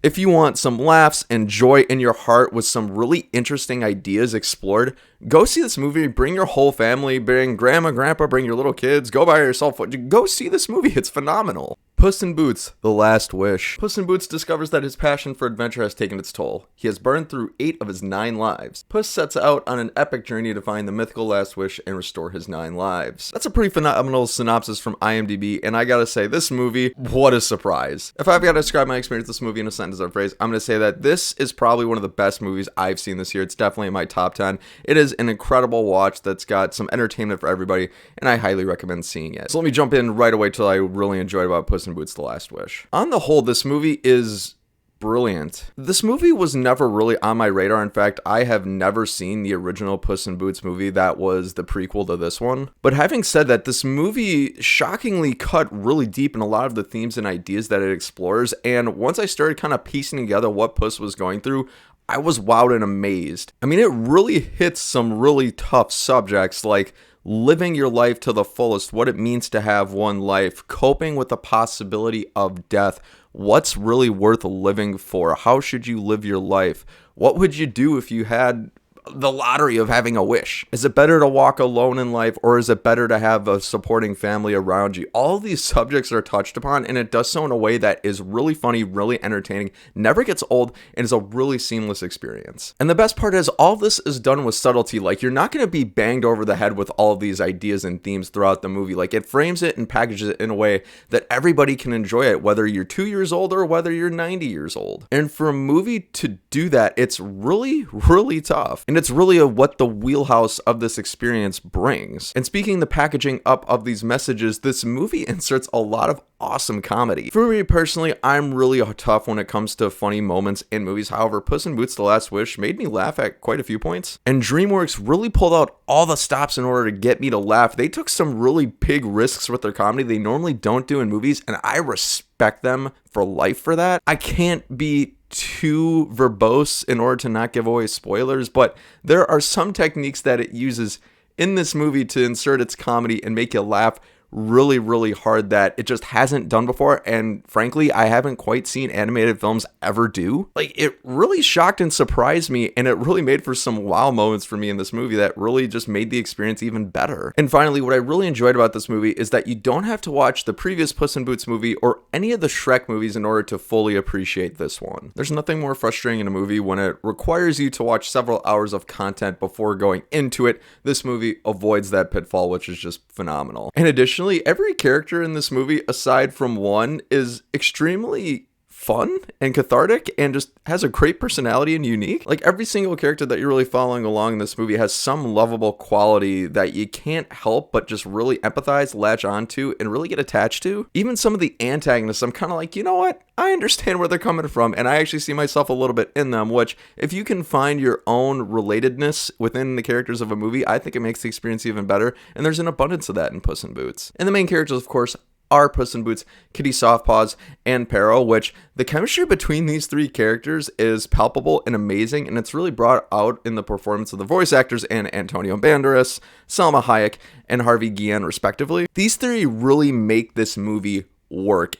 If you want some laughs and joy in your heart with some really interesting ideas explored, go see this movie. Bring your whole family, bring grandma, grandpa, bring your little kids, go by yourself. Go see this movie. It's phenomenal. Puss in Boots, The Last Wish. Puss in Boots discovers that his passion for adventure has taken its toll. He has burned through 8 of his 9 lives. Puss sets out on an epic journey to find the mythical last wish and restore his 9 lives. That's a pretty phenomenal synopsis from IMDb, and I gotta say, this movie, what a surprise. If I've got to describe my experience with this movie in a sentence or phrase, I'm gonna say that this is probably one of the best movies I've seen this year. It's definitely in my top 10. It is an incredible watch that's got some entertainment for everybody, and I highly recommend seeing it. So let me jump in right away to what I really enjoyed about Puss in Boots: The Last Wish. On the whole, this movie is brilliant. This movie was never really on my radar. In fact, I have never seen the original Puss in Boots movie that was the prequel to this one. But having said that, this movie shockingly cut really deep in a lot of the themes and ideas that it explores. And once I started kind of piecing together what Puss was going through, I was wowed and amazed. I mean, it really hits some really tough subjects like living your life to the fullest, what it means to have one life, coping with the possibility of death, what's really worth living for, how should you live your life, what would you do if you had the lottery of having a wish? Is it better to walk alone in life, or is it better to have a supporting family around you? All these subjects are touched upon, and it does so in a way that is really funny, really entertaining, never gets old, and is a really seamless experience. And the best part is, all this is done with subtlety. Like, you're not going to be banged over the head with all of these ideas and themes throughout the movie. Like, it frames it and packages it in a way that everybody can enjoy it, whether you're 2 years old or whether you're 90 years old. And for a movie to do that, it's really, really tough. And it's really what the wheelhouse of this experience brings. And speaking the packaging up of these messages, this movie inserts a lot of awesome comedy. For me personally, I'm really tough when it comes to funny moments in movies. However, Puss in Boots: The Last Wish made me laugh at quite a few points. And DreamWorks really pulled out all the stops in order to get me to laugh. They took some really big risks with their comedy they normally don't do in movies, and I respect them for life for that. I can't be too verbose in order to not give away spoilers, but there are some techniques that it uses in this movie to insert its comedy and make you laugh really, really hard that it just hasn't done before, and frankly, I haven't quite seen animated films ever do. Like, it really shocked and surprised me, and it really made for some wow moments for me in this movie that really just made the experience even better. And finally, what I really enjoyed about this movie is that you don't have to watch the previous Puss in Boots movie or any of the Shrek movies in order to fully appreciate this one. There's nothing more frustrating in a movie when it requires you to watch several hours of content before going into it. This movie avoids that pitfall, which is just phenomenal. In addition, every character in this movie, aside from one, is extremely fun and cathartic and just has a great personality and unique. Like, every single character that you're really following along in this movie has some lovable quality that you can't help but just really empathize, latch onto, and really get attached to. Even some of the antagonists, I'm kind of like, you know what? I understand where they're coming from, and I actually see myself a little bit in them, which, if you can find your own relatedness within the characters of a movie, I think it makes the experience even better, and there's an abundance of that in Puss in Boots. And the main characters, of course, are Puss in Boots, Kitty Softpaws, and Peril, which the chemistry between these 3 characters is palpable and amazing, and it's really brought out in the performance of the voice actors and Antonio Banderas, Salma Hayek, and Harvey Guillen, respectively. These 3 really make this movie work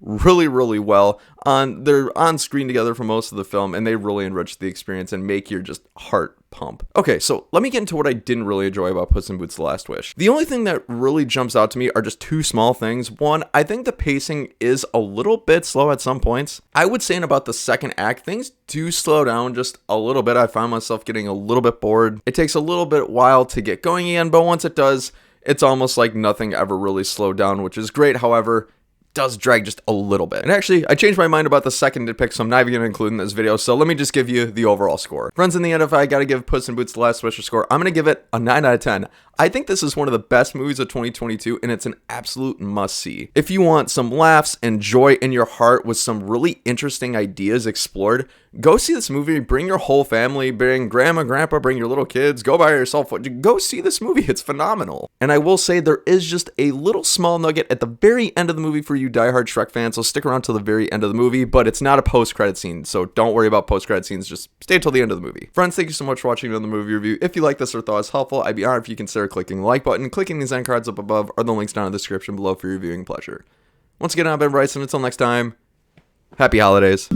really, really well. They're on screen together for most of the film, and they really enrich the experience and make your just heart pump. Okay, so let me get into what I didn't really enjoy about Puss in Boots: The Last Wish. The only thing that really jumps out to me are just 2 small things. One, I think the pacing is a little bit slow at some points. I would say in about the second act, things do slow down just a little bit. I found myself getting a little bit bored. It takes a little bit while to get going again, but once it does, it's almost like nothing ever really slowed down, which is great. However, does drag just a little bit. And actually, I changed my mind about the second pick, so I'm not even going to include in this video, so let me just give you the overall score. Friends, in the end, if I gotta give Puss in Boots: The Last Wish a score, I'm going to give it a 9 out of 10. I think this is one of the best movies of 2022, and it's an absolute must-see. If you want some laughs and joy in your heart with some really interesting ideas explored, go see this movie. Bring your whole family, bring grandma, grandpa, bring your little kids, go by yourself. Go see this movie. It's phenomenal. And I will say there is just a little small nugget at the very end of the movie for you diehard Shrek fans, so stick around till the very end of the movie, but it's not a post-credit scene, so don't worry about post-credit scenes. Just stay till the end of the movie. Friends, thank you so much for watching another movie review. If you like this or thought it was helpful, I'd be honored if you consider clicking the like button, clicking these end cards up above, or the links down in the description below for your viewing pleasure. Once again, I've been Bryson. Until next time, Happy holidays.